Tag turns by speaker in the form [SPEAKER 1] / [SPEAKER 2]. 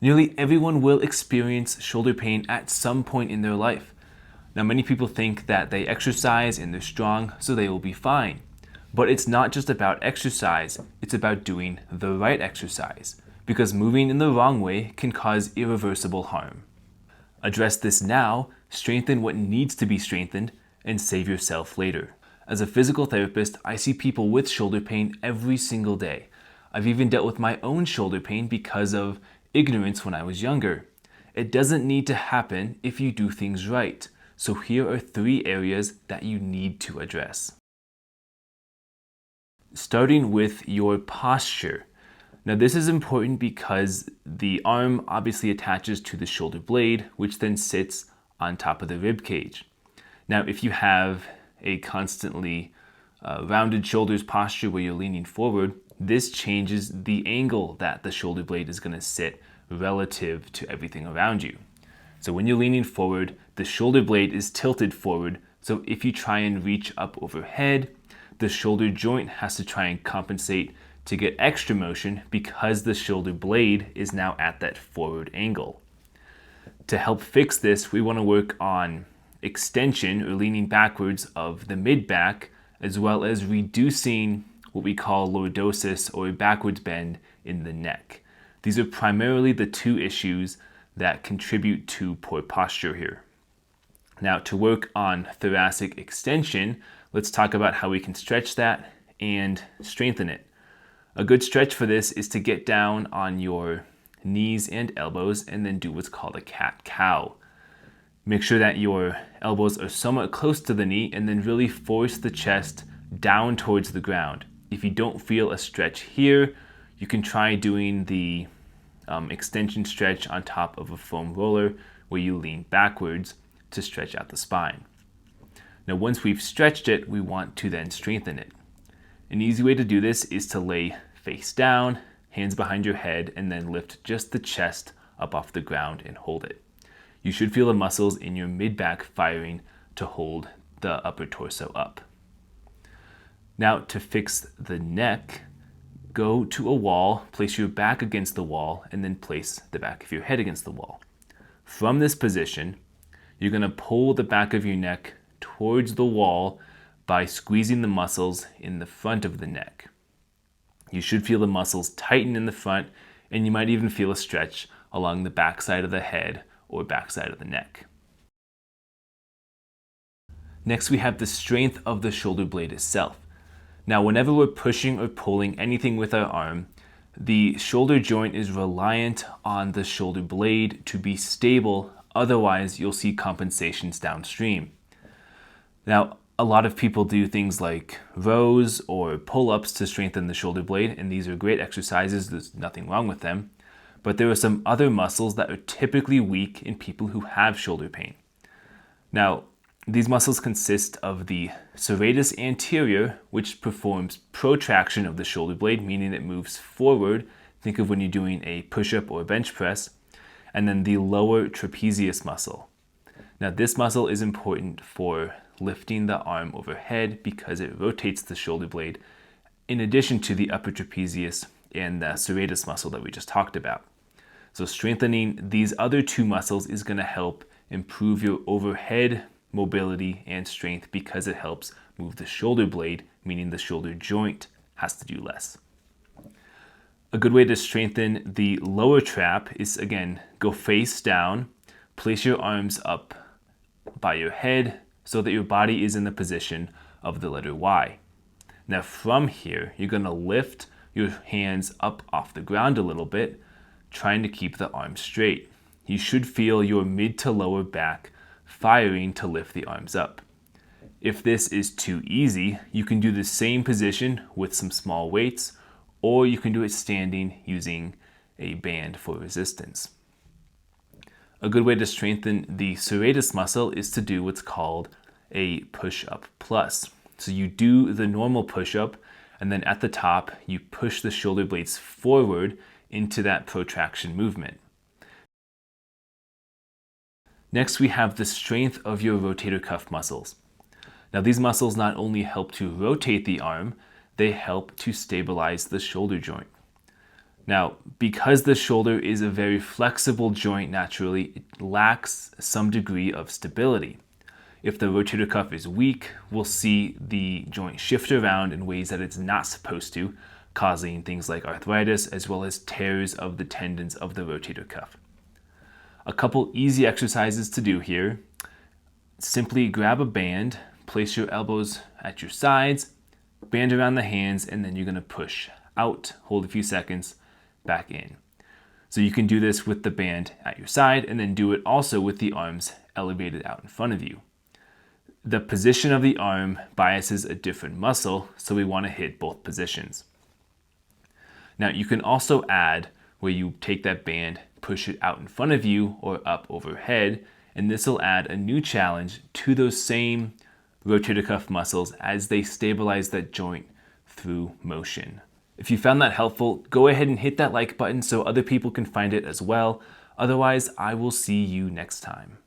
[SPEAKER 1] Nearly everyone will experience shoulder pain at some point in their life. Now, many people think that they exercise and they're strong, so they will be fine. But it's not just about exercise, it's about doing the right exercise, because moving in the wrong way can cause irreversible harm. Address this now, strengthen what needs to be strengthened, and save yourself later. As a physical therapist, I see people with shoulder pain every single day. I've even dealt with my own shoulder pain because of ignorance when I was younger. It doesn't need to happen if you do things right. So here are 3 areas that you need to address. Starting with your posture. Now this is important because the arm obviously attaches to the shoulder blade, which then sits on top of the rib cage. Now if you have a constantly rounded shoulders posture where you're leaning forward, this changes the angle that the shoulder blade is going to sit relative to everything around you. So when you're leaning forward, the shoulder blade is tilted forward, so if you try and reach up overhead, the shoulder joint has to try and compensate to get extra motion because the shoulder blade is now at that forward angle. To help fix this, we want to work on extension or leaning backwards of the mid-back, as well as reducing what we call lordosis or backwards bend in the neck. These are primarily the 2 issues that contribute to poor posture here. Now, to work on thoracic extension, let's talk about how we can stretch that and strengthen it. A good stretch for this is to get down on your knees and elbows and then do what's called a cat-cow. Make sure that your elbows are somewhat close to the knee and then really force the chest down towards the ground. If you don't feel a stretch here, you can try doing the extension stretch on top of a foam roller where you lean backwards to stretch out the spine. Now once we've stretched it, we want to then strengthen it. An easy way to do this is to lay face down, hands behind your head, and then lift just the chest up off the ground and hold it. You should feel the muscles in your mid-back firing to hold the upper torso up. Now to fix the neck, go to a wall, place your back against the wall, and then place the back of your head against the wall. From this position, you're going to pull the back of your neck towards the wall by squeezing the muscles in the front of the neck. You should feel the muscles tighten in the front, and you might even feel a stretch along the back side of the head or back side of the neck. Next, we have the strength of the shoulder blade itself. Now, whenever we're pushing or pulling anything with our arm, the shoulder joint is reliant on the shoulder blade to be stable, otherwise you'll see compensations downstream. Now, a lot of people do things like rows or pull-ups to strengthen the shoulder blade, and these are great exercises, there's nothing wrong with them. But there are some other muscles that are typically weak in people who have shoulder pain. Now, these muscles consist of the serratus anterior, which performs protraction of the shoulder blade, meaning it moves forward. Think of when you're doing a push-up or bench press. And then the lower trapezius muscle. Now, this muscle is important for lifting the arm overhead because it rotates the shoulder blade, in addition to the upper trapezius and the serratus muscle that we just talked about. So strengthening these other 2 muscles is going to help improve your overhead mobility and strength because it helps move the shoulder blade, meaning the shoulder joint has to do less. A good way to strengthen the lower trap is, again, go face down, place your arms up by your head so that your body is in the position of the letter Y. Now from here, you're going to lift your hands up off the ground a little bit, trying to keep the arms straight. You should feel your mid to lower back firing to lift the arms up. If this is too easy, you can do the same position with some small weights, or you can do it standing using a band for resistance. A good way to strengthen the serratus muscle is to do what's called a push-up plus. So you do the normal push-up, and then at the top, you push the shoulder blades forward into that protraction movement. Next, we have the strength of your rotator cuff muscles. Now, these muscles not only help to rotate the arm, they help to stabilize the shoulder joint. Now, because the shoulder is a very flexible joint naturally, it lacks some degree of stability. If the rotator cuff is weak, we'll see the joint shift around in ways that it's not supposed to, causing things like arthritis as well as tears of the tendons of the rotator cuff. A couple easy exercises to do here. Simply grab a band, place your elbows at your sides, band around the hands, and then you're going to push out, hold a few seconds, back in. So you can do this with the band at your side and then do it also with the arms elevated out in front of you. The position of the arm biases a different muscle, so we want to hit both positions. Now you can also add where you take that band, push it out in front of you or up overhead, and this will add a new challenge to those same rotator cuff muscles as they stabilize that joint through motion. If you found that helpful, go ahead and hit that like button so other people can find it as well. Otherwise, I will see you next time.